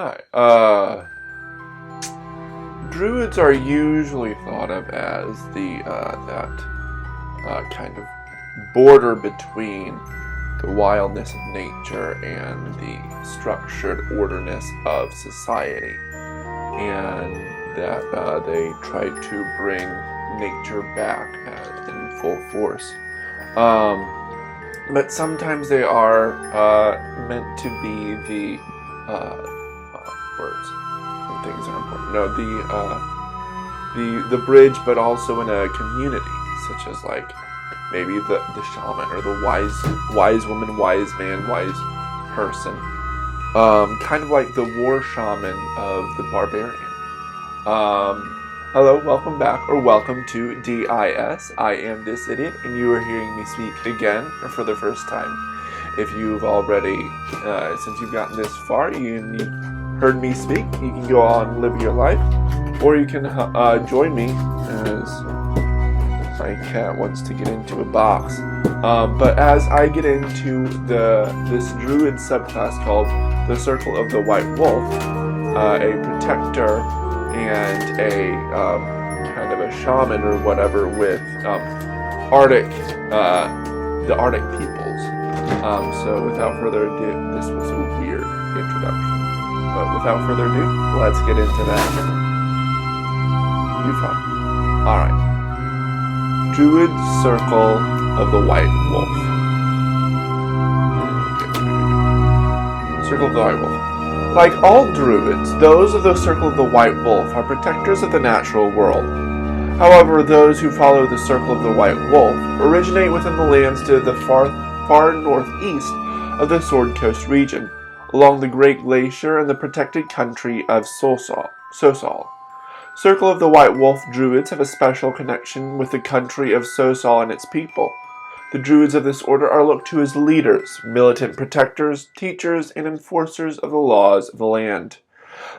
Hi. Druids are usually thought of as the that kind of border between the wildness of nature and the structured orderness of society, and that they try to bring nature back in full force. But sometimes they are meant to be the words and things are important. No, the bridge, but also in a community, such as like maybe the shaman or the wise woman, wise man, wise person. Kind of like the war shaman of the barbarian. Hello, welcome back, or welcome to DIS. I am this idiot, and you are hearing me speak again, or for the first time. If you've already, since you've gotten this far, you heard me speak, you can go on and live your life, or you can join me as my cat wants to get into a box. But as I get into this Druid subclass called the Circle of the White Wolf, a protector and a kind of a shaman or whatever with the Arctic peoples. So without further ado, this was a weird introduction. But without further ado, let's get into that. Be fun. Alright. Druid Circle of the White Wolf. Circle of the White Wolf. Like all druids, those of the Circle of the White Wolf are protectors of the natural world. However, those who follow the Circle of the White Wolf originate within the lands to the far northeast of the Sword Coast region, along the Great Glacier and the protected country of Sosal. Circle of the White Wolf Druids have a special connection with the country of Sosal and its people. The Druids of this order are looked to as leaders, militant protectors, teachers, and enforcers of the laws of the land.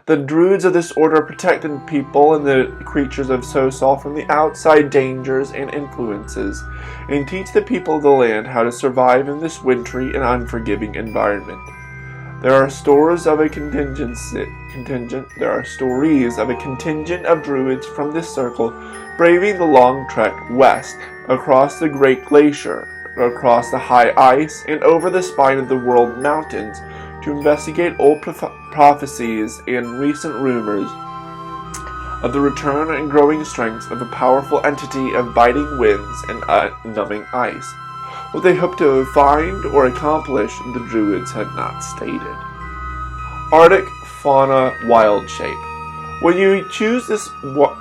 The Druids of this order protect the people and the creatures of Sosal from the outside dangers and influences, and teach the people of the land how to survive in this wintry and unforgiving environment. There are stories of a contingent of Druids from this circle braving the long trek west, across the Great Glacier, across the high ice, and over the spine of the world mountains to investigate old prophecies and recent rumors of the return and growing strength of a powerful entity of biting winds and numbing ice. What they hope to find or accomplish, the Druids had not stated. Arctic Fauna Wild Shape. When you choose this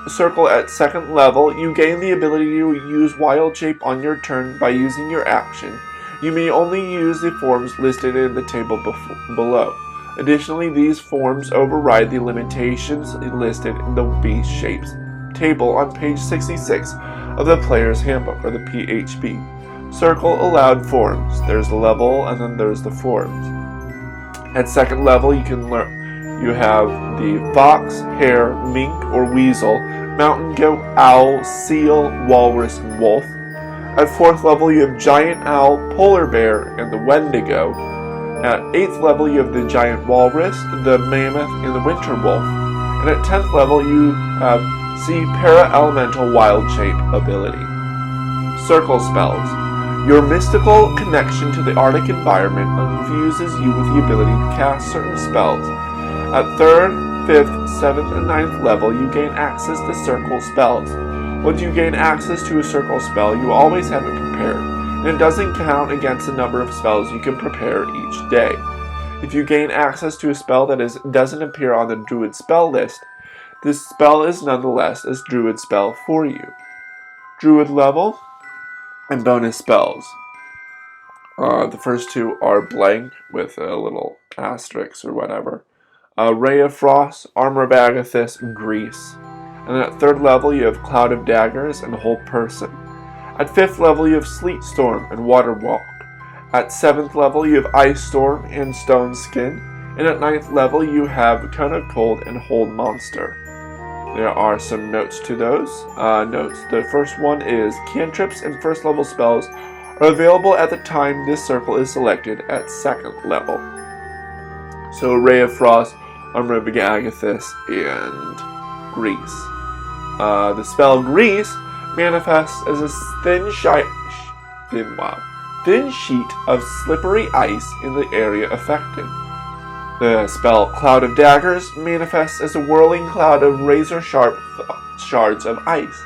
circle at 2nd level, you gain the ability to use Wild Shape on your turn by using your action. You may only use the forms listed in the table below. Additionally, these forms override the limitations listed in the Beast Shapes table on page 66 of the Player's Handbook, or the PHB. Circle allowed forms. There's the level, and then there's the forms. At 2nd level, you have the fox, hare, mink or weasel, mountain goat, owl, seal, walrus, and wolf. At 4th level, you have giant owl, polar bear, and the wendigo. At 8th level, you have the giant walrus, the mammoth, and the winter wolf. And at 10th level, you have para-elemental wild shape ability. Circle spells. Your mystical connection to the Arctic environment infuses you with the ability to cast certain spells. At 3rd, 5th, 7th, and 9th level, you gain access to circle spells. Once you gain access to a circle spell, you always have it prepared, and it doesn't count against the number of spells you can prepare each day. If you gain access to a spell that doesn't appear on the Druid spell list, this spell is nonetheless a Druid spell for you. Druid level and bonus spells. The first two are blank with a little asterisk or whatever. Ray of Frost, Armor of Agathis, Grease. And then at 3rd level you have Cloud of Daggers and Whole Person. At 5th level you have Sleet Storm and Water Walk. At 7th level you have Ice Storm and Stone Skin. And at 9th level you have Cone of Cold and Hold Monster. There are some notes to those. Notes. The first one is cantrips and 1st level spells are available at the time this circle is selected at 2nd level. So Ray of Frost Arubic Agathis, and Grease. The spell Grease manifests as a thin sheet of slippery ice in the area affected. The spell Cloud of Daggers manifests as a whirling cloud of razor-sharp shards of ice.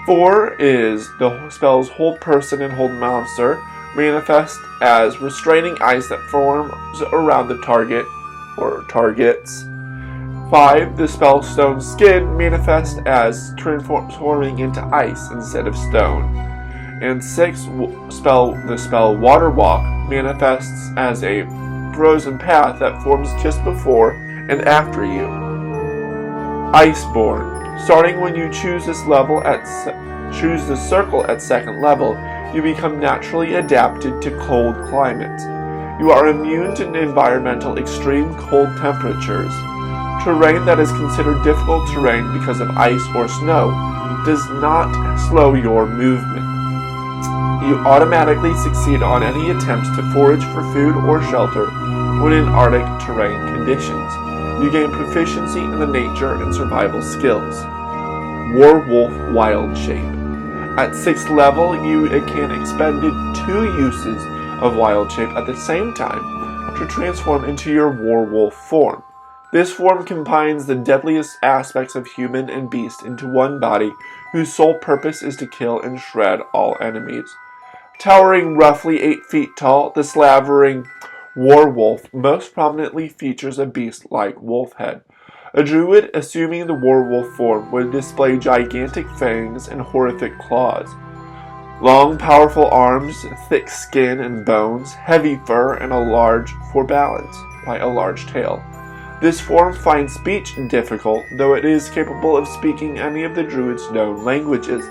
4 is the spell's Hold Person and Hold Monster manifest as restraining ice that forms around the target or targets. 5, the spell Stone Skin manifests as transforming into ice instead of stone. And 6, the spell Water Walk manifests as a frozen path that forms just before and after you. Iceborne. Starting when you choose this level choose the circle at 2nd level, you become naturally adapted to cold climates. You are immune to environmental extreme cold temperatures. Terrain that is considered difficult terrain because of ice or snow does not slow your movement. You automatically succeed on any attempts to forage for food or shelter when in Arctic terrain conditions. You gain proficiency in the nature and survival skills. Werewolf Wild Shape. At 6th level, you can expend 2 uses of Wild Shape at the same time to transform into your werewolf form. This form combines the deadliest aspects of human and beast into one body, whose sole purpose is to kill and shred all enemies. Towering roughly 8 feet tall, the slavering werewolf most prominently features a beast-like wolf head. A druid, assuming the werewolf form, would display gigantic fangs and horrific claws. Long, powerful arms, thick skin and bones, heavy fur, and a large tail. This form finds speech difficult, though it is capable of speaking any of the druid's known languages.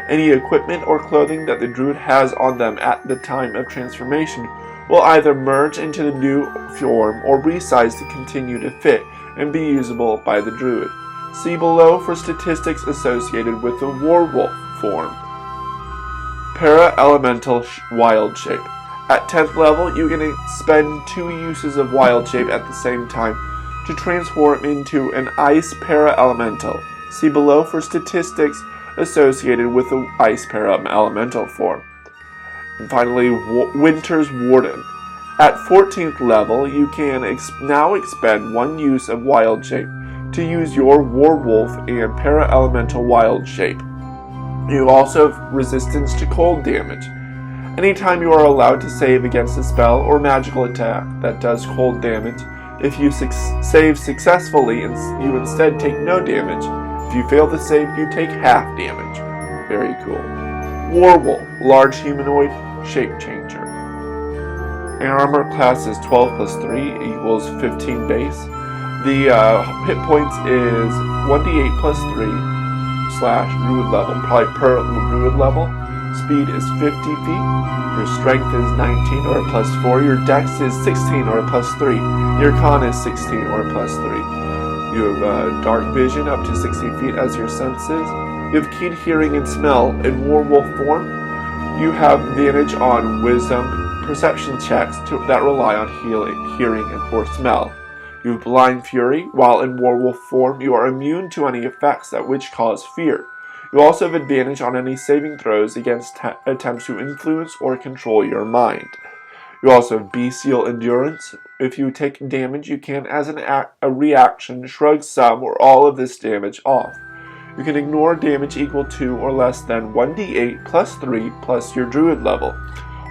Any equipment or clothing that the druid has on them at the time of transformation will either merge into the new form or resize to continue to fit and be usable by the druid. See below for statistics associated with the werewolf form. Para-Elemental Wild Shape. At 10th level, you can spend 2 uses of Wild Shape at the same time to transform into an Ice Para-Elemental. See below for statistics associated with the Ice Para-Elemental form. And finally, Winter's Warden. At 14th level, you can now expend 1 use of Wild Shape to use your Werewolf and Para-Elemental Wild Shape. You also have resistance to cold damage. Anytime you are allowed to save against a spell or magical attack that does cold damage, if you save successfully, you instead take no damage. If you fail to save, you take half damage. Very cool. Werewolf, large humanoid, shape changer. Armor class is 12 plus 3 equals 15 base. The hit points is 1d8 plus 3 / Druid level, probably per Druid level. Speed is 50 feet. Your strength is 19 or a plus 4. Your dex is 16 or a plus 3. Your con is 16 or a plus 3. You have dark vision up to 60 feet as your senses. You have keen hearing and smell in werewolf form. You have advantage on wisdom perception checks that rely on hearing, and or smell. You have blind fury. While in werewolf form, you are immune to any effects which cause fear. You also have advantage on any saving throws against attempts to influence or control your mind. You also have bestial endurance. If you take damage, you can, as a reaction, shrug some or all of this damage off. You can ignore damage equal to or less than 1d8 plus 3 plus your druid level.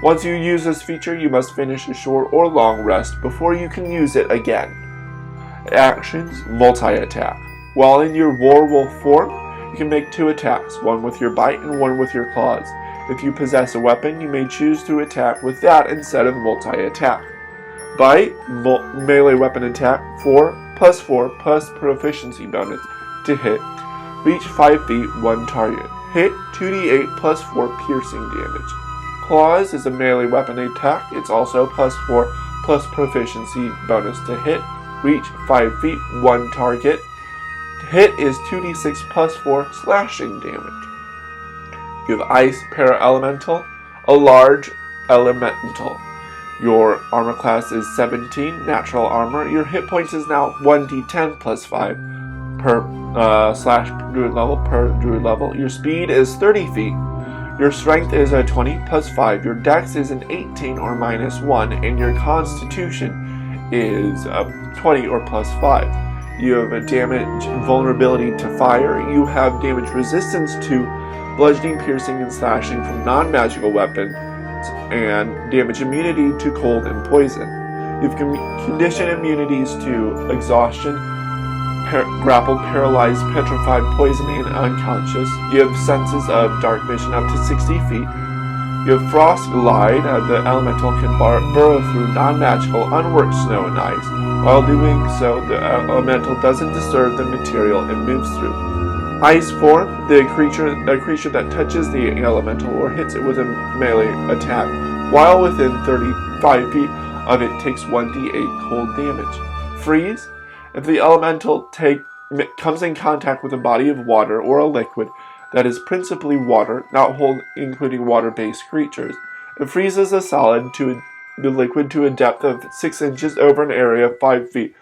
Once you use this feature, you must finish a short or long rest before you can use it again. Actions, multi-attack. While in your werewolf form, you can make 2 attacks, one with your bite and one with your claws. If you possess a weapon, you may choose to attack with that instead of multi-attack. Bite, melee weapon attack, 4 plus proficiency bonus to hit. Reach 5 feet, 1 target. Hit, 2d8 plus 4 piercing damage. Claws is a melee weapon attack. It's also plus 4 plus proficiency bonus to hit. Reach 5 feet, 1 target. Hit is 2d6 plus 4 slashing damage. You have Ice Para-Elemental, a large elemental. Your armor class is 17, natural armor. Your hit points is now 1d10 plus 5 per slash druid level. Your speed is 30 feet. Your strength is a 20 plus 5. Your dex is an 18 or minus 1. And your constitution is 20 or plus 5. You have a damage vulnerability to fire. You have damage resistance to bludgeoning, piercing, and slashing from non-magical weapons, and damage immunity to cold and poison. You have condition immunities to exhaustion, grappled, paralyzed, petrified, poison, and unconscious. You have senses of dark vision up to 60 feet. You have frost glide. The elemental can burrow through non-magical, unworked snow and ice. While doing so, the elemental doesn't disturb the material it moves through. Ice form. A creature that touches the elemental or hits it with a melee attack while within 35 feet of it takes 1d8 cold damage. Freeze. If the elemental comes in contact with a body of water or a liquid that is principally water, not including water-based creatures, it freezes the liquid to a depth of 6 inches over an area of 5 feet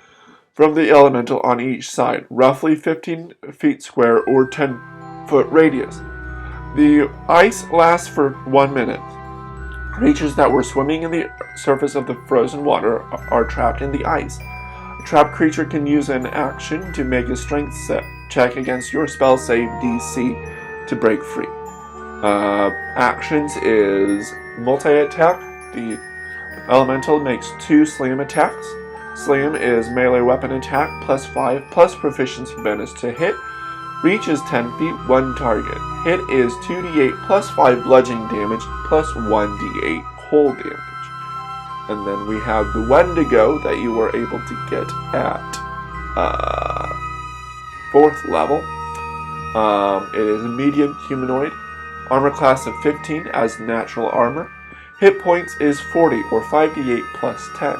from the elemental on each side, roughly 15 feet square or 10-foot radius. The ice lasts for 1 minute. Creatures that were swimming in the surface of the frozen water are trapped in the ice. A trapped creature can use an action to make a strength check against your spell save DC to break free. Actions is multi-attack. The elemental makes 2 slam attacks. Slam is melee weapon attack plus 5 plus proficiency bonus to hit. Reach is 10 feet, 1 target. Hit is 2d8 plus 5 bludgeoning damage plus 1d8 cold damage. And then we have the Wendigo that you were able to get at 4th level. It is a medium humanoid. Armor class of 15 as natural armor. Hit points is 40 or 5d8 plus 10.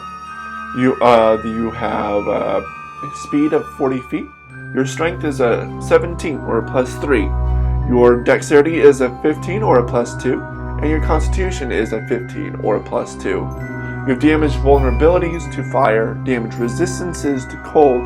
You have a speed of 40 feet. Your strength is a 17 or a plus 3. Your dexterity is a 15 or a plus 2. And your constitution is a 15 or a plus 2. You have damage vulnerabilities to fire, damage resistances to cold.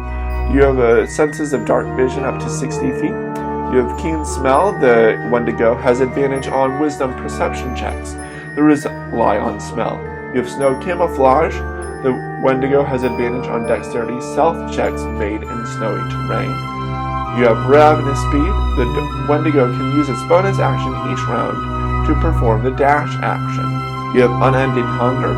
You have senses of dark vision up to 60 feet. You have keen smell. The Wendigo has advantage on wisdom perception checks. The rely on smell. You have snow camouflage. The Wendigo has advantage on dexterity stealth checks made in snowy terrain. You have ravenous speed. The Wendigo can use its bonus action each round to perform the dash action. You have unending hunger.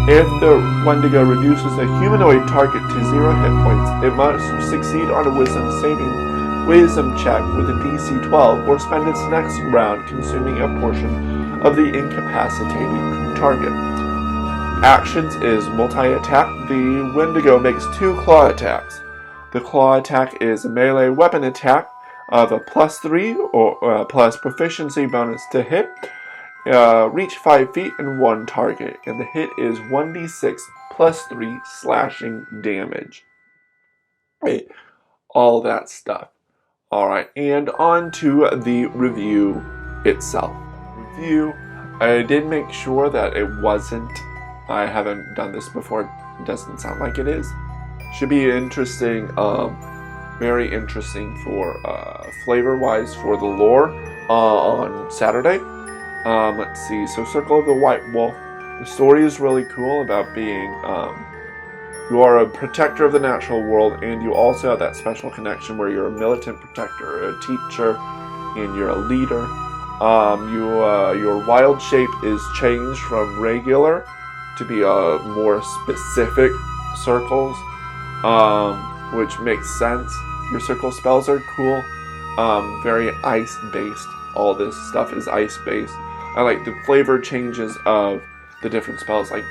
If the Wendigo reduces a humanoid target to 0 hit points, it must succeed on a wisdom check with a DC 12 or spend its next round consuming a portion of the incapacitated target. Actions is multi-attack. The Wendigo makes 2 claw attacks. The claw attack is a melee weapon attack of a plus 3 or plus proficiency bonus to hit. Reach 5 feet and 1 target. And the hit is 1d6 plus 3 slashing damage. Right. All that stuff. Alright, and on to the review itself. I did make sure that it wasn't, I haven't done this before, it doesn't sound like it is. Should be interesting, very interesting for flavor-wise for the lore on Saturday. Let's see, so Circle of the White Wolf. The story is really cool about being, you are a protector of the natural world, and you also have that special connection where you're a militant protector, a teacher, and you're a leader. Your wild shape is changed from regular to be more specific circles, which makes sense. Your circle spells are cool, very ice-based. All this stuff is ice-based. I like the flavor changes of the different spells, like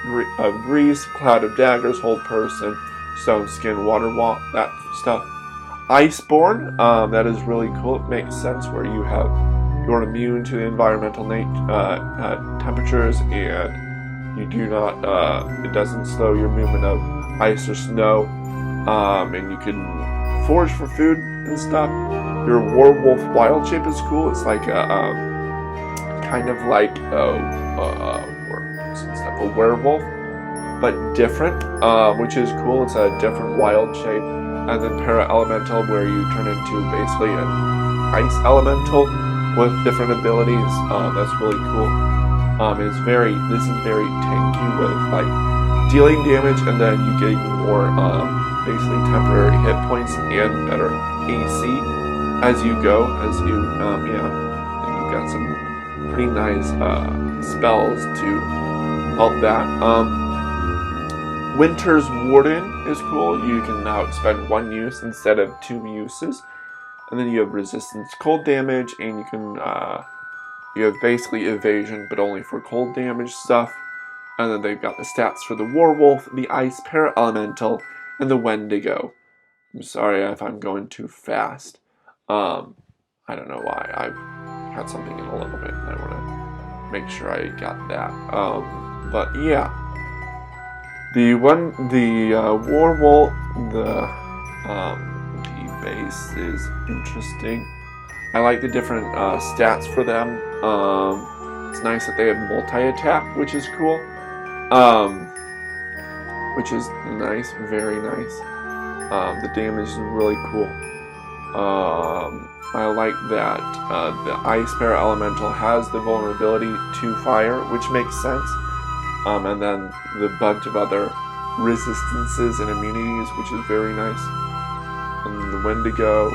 Grease, Cloud of Daggers, Hold Person, Stone Skin, Water Walk, that stuff. Iceborne, that is really cool. It makes sense where you're immune to the environmental temperatures, and you do not, it doesn't slow your movement of ice or snow, and you can forage for food and stuff. Your werewolf wild shape is cool. It's like kind of like a werewolf, but different, which is cool. It's a different wild shape. And then para-elemental, where you turn into basically an ice elemental with different abilities. That's really cool. This is very tanky with like dealing damage, and then you getting more basically temporary hit points and better AC as you go. As you and you've got some pretty nice spells to help that. Winter's Warden is cool. You can now expend 1 use instead of 2 uses. And then you have resistance cold damage, and you can you have basically evasion, but only for cold damage stuff. And then they've got the stats for the Werewolf, the Ice Para-Elemental, and the Wendigo. I'm sorry if I'm going too fast. I don't know why. I've had something in a little bit, and I want to make sure I got that. But yeah. The Werewolf, the base is interesting. I like the different stats for them. It's nice that they have multi-attack, which is cool. Which is nice, very nice. The damage is really cool. I like that the Ice Para-Elemental has the vulnerability to fire, which makes sense. And then the bunch of other resistances and immunities, which is very nice. And the Wendigo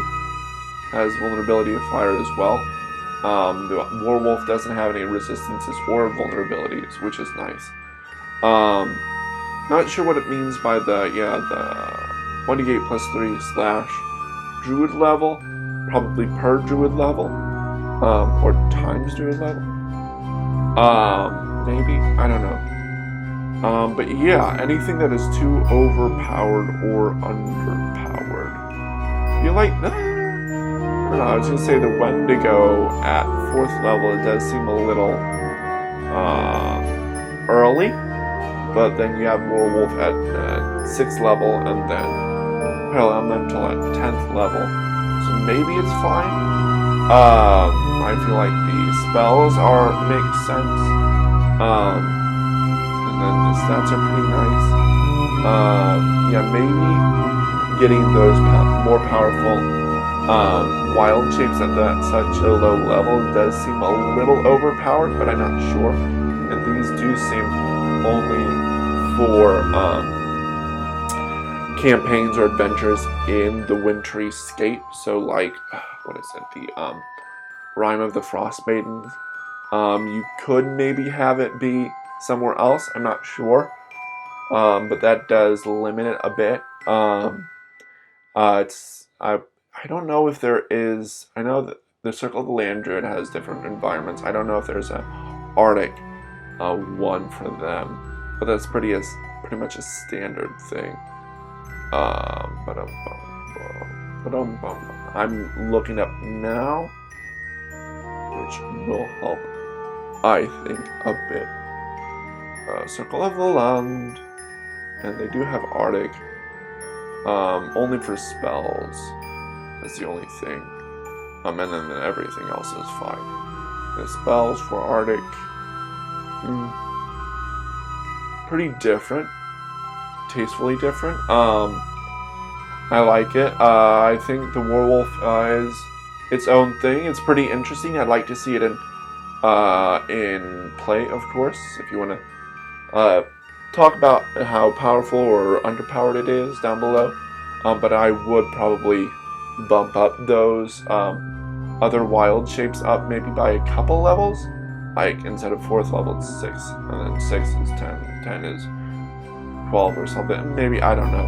has vulnerability to fire as well. The Werewolf doesn't have any resistances or vulnerabilities, which is nice. Not sure what it means by the 1d8 plus 3 / Druid level. Probably per Druid level. Or times Druid level. Maybe, I don't know. But yeah, anything that is too overpowered or underpowered. You like that? I don't know, I was going to say the Wendigo at 4th level, it does seem a little early. But then you have Werewolf at 6th level, and then Para-Elemental at 10th level. So maybe it's fine. I feel like the spells make sense. And then the stats are pretty nice. Maybe getting those more powerful wild shapes at such a low level does seem a little overpowered, but I'm not sure. And these do seem only for campaigns or adventures in the Wintry Scape. So like, what is it? The Rime of the Frost Maidens. You could maybe have it be somewhere else. I'm not sure. But that does limit it a bit. I don't know if there is. I know that the Circle of the Land Druid has different environments. I don't know if there's a Arctic one for them, but that's pretty much a standard thing. I'm looking up now, which will help, I think, a bit. Circle of the Land, and they do have Arctic, only for spells. That's the only thing. And then everything else is fine. The spells for Arctic, pretty different, tastefully different. I like it. I think the Werewolf is its own thing. It's pretty interesting. I'd like to see it in play, of course. If you want to talk about how powerful or underpowered it is down below, but I would probably bump up those other wild shapes up maybe by a couple levels. Like instead of 4th level, it's 6, and then 6 is 10, 10 is 12 or something. Maybe, I don't know.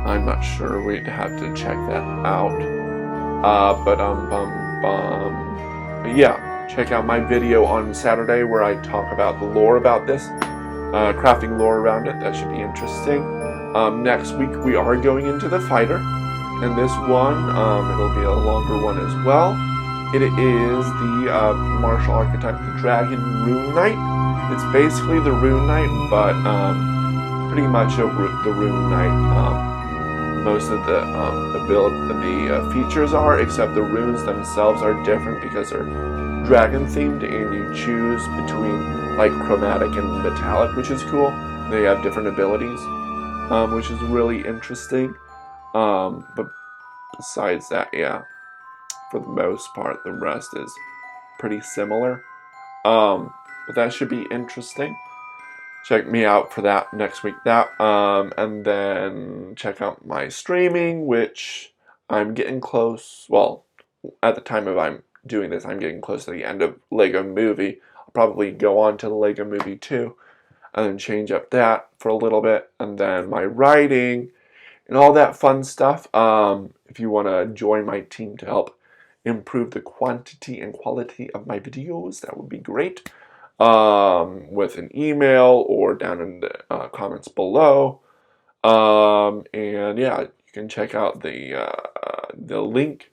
I'm not sure. We'd have to check that out. But yeah, check out my video on Saturday where I talk about the lore about this, crafting lore around it. That should be interesting. Next week we are going into the fighter, and this one it'll be a longer one as well. It is the martial archetype, the Dragon Rune Knight. It's basically the Rune Knight, but pretty much the Rune Knight. Most of the features are, except the runes themselves are different because they're dragon themed, and you choose between like chromatic and metallic, which is cool. They have different abilities, which is really interesting. But besides that, yeah, for the most part, the rest is pretty similar. But that should be interesting. Check me out for that next week. And then check out my streaming, which I'm getting close. Well, at the time of I'm doing this, I'm getting close to the end of Lego Movie. I'll probably go on to the Lego Movie 2 and then change up that for a little bit. And then my writing and all that fun stuff. If you want to join my team to help improve the quantity and quality of my videos, that would be great. With an email or down in the comments below. And yeah, you can check out the link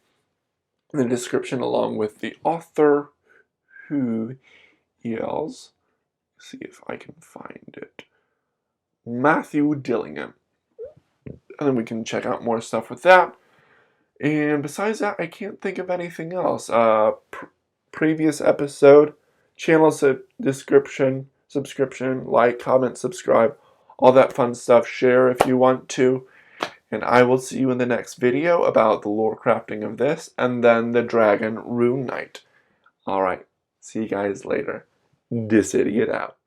in the description along with the author, who is, see if I can find it, Matthew Dillingham. And then we can check out more stuff with that. And besides that, I can't think of anything else. Previous episode, channel description, subscription, like, comment, subscribe, all that fun stuff. Share if you want to. And I will see you in the next video about the lore crafting of this, and then the Dragon Rune Knight. Alright, see you guys later. This idiot out.